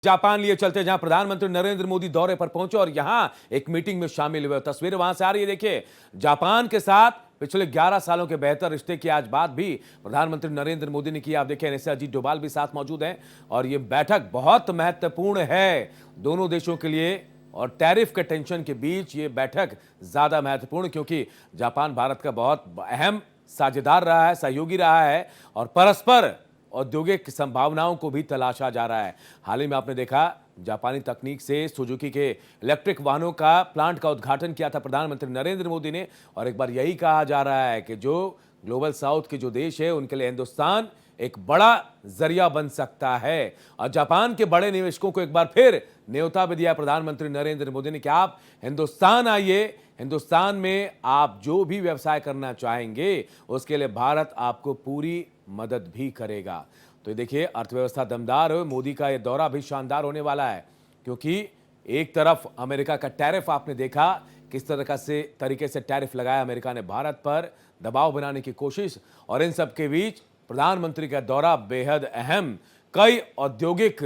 Japan लिए चलते जहां प्रधानमंत्री नरेंद्र मोदी दौरे पर पहुंचे और यहां एक मीटिंग में शामिल हुए। तस्वीरें वहां से आ रही है, देखिए जापान के साथ पिछले 11 सालों के बेहतर रिश्ते की आज बात भी प्रधानमंत्री नरेंद्र मोदी ने की। आप देखिए ऐसे अजीत डोभाल भी साथ मौजूद हैं और यह बैठक बहुत महत्वपूर्ण है दोनों देशों के लिए। और टैरिफ के टेंशन के बीच ये बैठक ज्यादा महत्वपूर्ण, क्योंकि जापान भारत का बहुत अहम साझेदार रहा है, सहयोगी रहा है और परस्पर औद्योगिक संभावनाओं को भी तलाशा जा रहा है। हाल ही में आपने देखा जापानी तकनीक से सुजुकी के इलेक्ट्रिक वाहनों का प्लांट का उद्घाटन किया था प्रधानमंत्री नरेंद्र मोदी ने। और एक बार यही कहा जा रहा है कि जो ग्लोबल साउथ के जो देश है उनके लिए हिंदुस्तान एक बड़ा जरिया बन सकता है। और जापान के बड़े निवेशकों को एक बार फिर न्योता भी दिया प्रधानमंत्री नरेंद्र मोदी ने कि आप हिंदुस्तान आइए, हिंदुस्तान में आप जो भी व्यवसाय करना चाहेंगे उसके लिए भारत आपको पूरी मदद भी करेगा। तो देखिए अर्थव्यवस्था दमदार हो, मोदी का यह दौरा भी शानदार होने वाला है, क्योंकि एक तरफ अमेरिका का टैरिफ आपने देखा किस तरह से तरीके से टैरिफ लगाया अमेरिका ने भारत पर, दबाव बनाने की कोशिश, और इन सब के बीच प्रधानमंत्री का दौरा बेहद अहम। कई औद्योगिक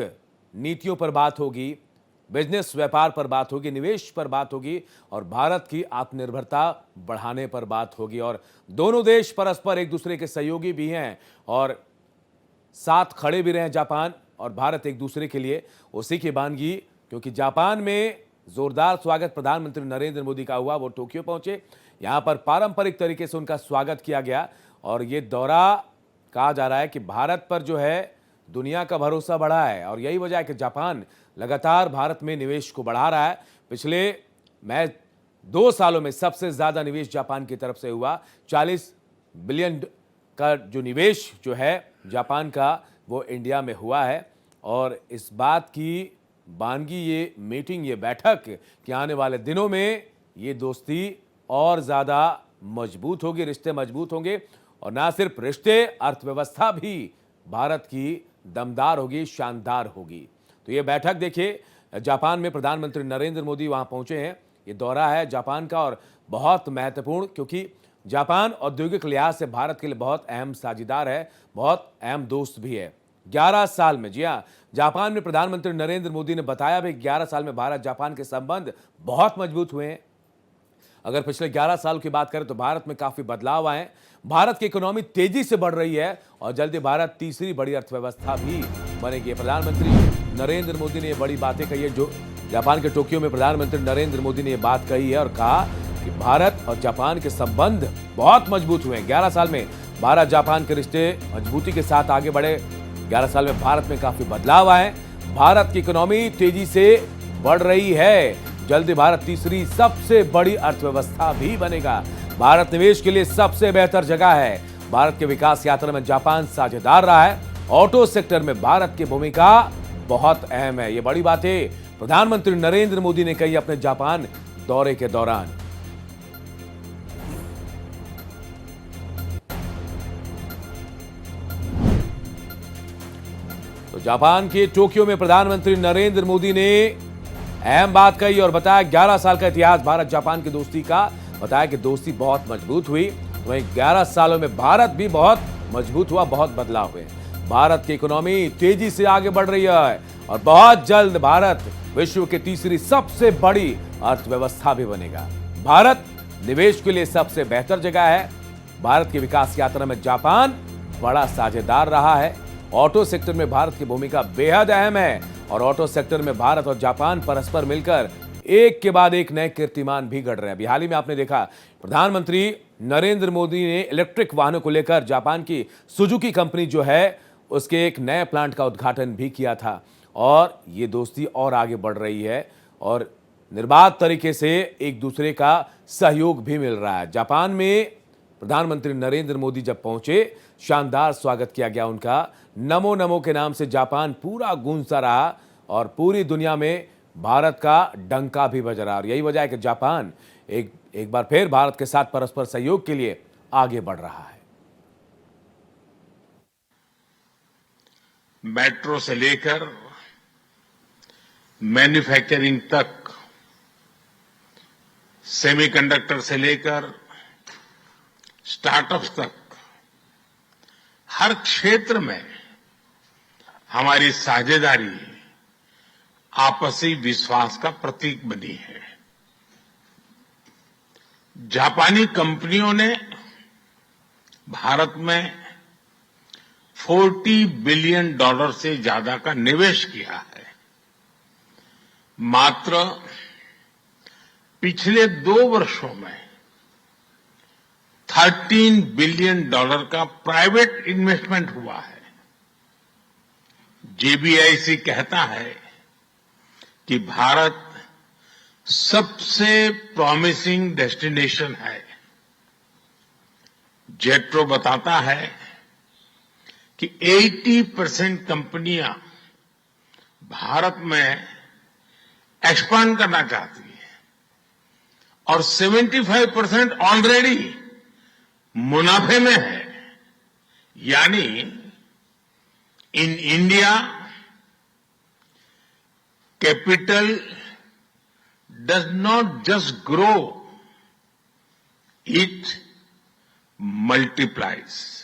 नीतियों पर बात होगी, बिजनेस व्यापार पर बात होगी, निवेश पर बात होगी और भारत की आत्मनिर्भरता बढ़ाने पर बात होगी। और दोनों देश परस्पर एक दूसरे के सहयोगी भी हैं और साथ खड़े भी रहे जापान और भारत एक दूसरे के लिए। उसी की वानगी, क्योंकि जापान में जोरदार स्वागत प्रधानमंत्री नरेंद्र मोदी का हुआ। वो टोक्यो पहुंचे, यहां पर पारंपरिक तरीके से उनका स्वागत किया गया और ये दौरा कहा जा रहा है कि भारत पर जो है दुनिया का भरोसा बढ़ा है और यही वजह है कि जापान लगातार भारत में निवेश को बढ़ा रहा है। पिछले 2 सालों में सबसे ज्यादा निवेश जापान की तरफ से हुआ। 40 बिलियन का जो निवेश जो है जापान का वो इंडिया में हुआ है। और इस बात की वानगी, ये मीटिंग, ये बैठक कि आने वाले दिनों में ये दोस्ती और ज्यादा मजबूत होगी, रिश्ते मजबूत होंगे और ना सिर्फ रिश्ते, अर्थव्यवस्था भी भारत की दमदार होगी, शानदार होगी। तो ये बैठक देखिए, जापान में प्रधानमंत्री नरेंद्र मोदी वहां पहुंचे हैं। ये दौरा है जापान का और बहुत महत्वपूर्ण, क्योंकि जापान औद्योगिक लिहाज से भारत के लिए बहुत अहम साझेदार है, बहुत अहम दोस्त भी है। 11 साल में, जी हाँ, जापान में प्रधानमंत्री नरेंद्र मोदी ने बताया भी 11 साल में भारत जापान के संबंध बहुत मजबूत हुए हैं। अगर पिछले 11 साल की बात करें तो भारत में काफी बदलाव आए। भारत की इकोनॉमी तेजी से बढ़ रही है और जल्दी भारत तीसरी बड़ी अर्थव्यवस्था भी बनेगी। प्रधानमंत्री नरेंद्र मोदी ने ये बड़ी बातें कही है। जो जापान के टोक्यो में प्रधानमंत्री नरेंद्र मोदी ने ये बात कही है और कहा कि भारत और जापान के संबंध बहुत मजबूत हुए हैं। 11 साल में भारत जापान के रिश्ते मजबूती के साथ आगे बढ़े। 11 साल में भारत में काफी बदलाव आए। भारत की इकोनॉमी तेजी से बढ़ रही है। जल्दी भारत तीसरी सबसे बड़ी अर्थव्यवस्था भी बनेगा। भारत निवेश के लिए सबसे बेहतर जगह है। भारत के विकास यात्रा में जापान साझेदार रहा है। ऑटो सेक्टर में भारत की भूमिका बहुत अहम है। ये बड़ी बातें प्रधानमंत्री नरेंद्र मोदी ने कही अपने जापान दौरे के दौरान। तो जापान के टोक्यो में प्रधानमंत्री नरेंद्र मोदी ने अहम बात कही और बताया 11 साल का इतिहास भारत जापान की दोस्ती का। बताया कि दोस्ती बहुत मजबूत हुई, वहीं 11 सालों में भारत भी बहुत मजबूत हुआ, बहुत बदलाव हुए। भारत की इकोनॉमी तेजी से आगे बढ़ रही है और बहुत जल्द भारत विश्व की तीसरी सबसे बड़ी अर्थव्यवस्था भी बनेगा। भारत निवेश के लिए सबसे बेहतर जगह है। भारत की विकास यात्रा में जापान बड़ा साझेदार रहा है। ऑटो सेक्टर में भारत की भूमिका बेहद अहम है और ऑटो सेक्टर में भारत और जापान परस्पर मिलकर एक के बाद एक नए कीर्तिमान भी गढ़ रहे हैं। अभी हाल ही में आपने देखा प्रधानमंत्री नरेंद्र मोदी ने इलेक्ट्रिक वाहनों को लेकर जापान की सुजुकी कंपनी जो है उसके एक नए प्लांट का उद्घाटन भी किया था और ये दोस्ती और आगे बढ़ रही है और निर्बाध तरीके से एक दूसरे का सहयोग भी मिल रहा है। जापान में प्रधानमंत्री नरेंद्र मोदी जब पहुंचे, शानदार स्वागत किया गया उनका। नमो नमो के नाम से जापान पूरा गूंजता रहा और पूरी दुनिया में भारत का डंका भी बज रहा। और यही वजह है कि जापान एक बार फिर भारत के साथ परस्पर सहयोग के लिए आगे बढ़ रहा है। मेट्रो से लेकर मैन्युफैक्चरिंग तक, सेमीकंडक्टर से लेकर स्टार्टअप्स तक, हर क्षेत्र में हमारी साझेदारी आपसी विश्वास का प्रतीक बनी है। जापानी कंपनियों ने भारत में $40 बिलियन से ज्यादा का निवेश किया है। मात्र पिछले 2 वर्षों में $13 बिलियन का प्राइवेट इन्वेस्टमेंट हुआ है। जेबीआईसी कहता है कि भारत सबसे प्रॉमिसिंग डेस्टिनेशन है। जेट्रो बताता है कि 80% कंपनियां भारत में एक्सपांड करना चाहती है और 75% ऑलरेडी मुनाफे में है। यानी in India capital does not just grow, it multiplies.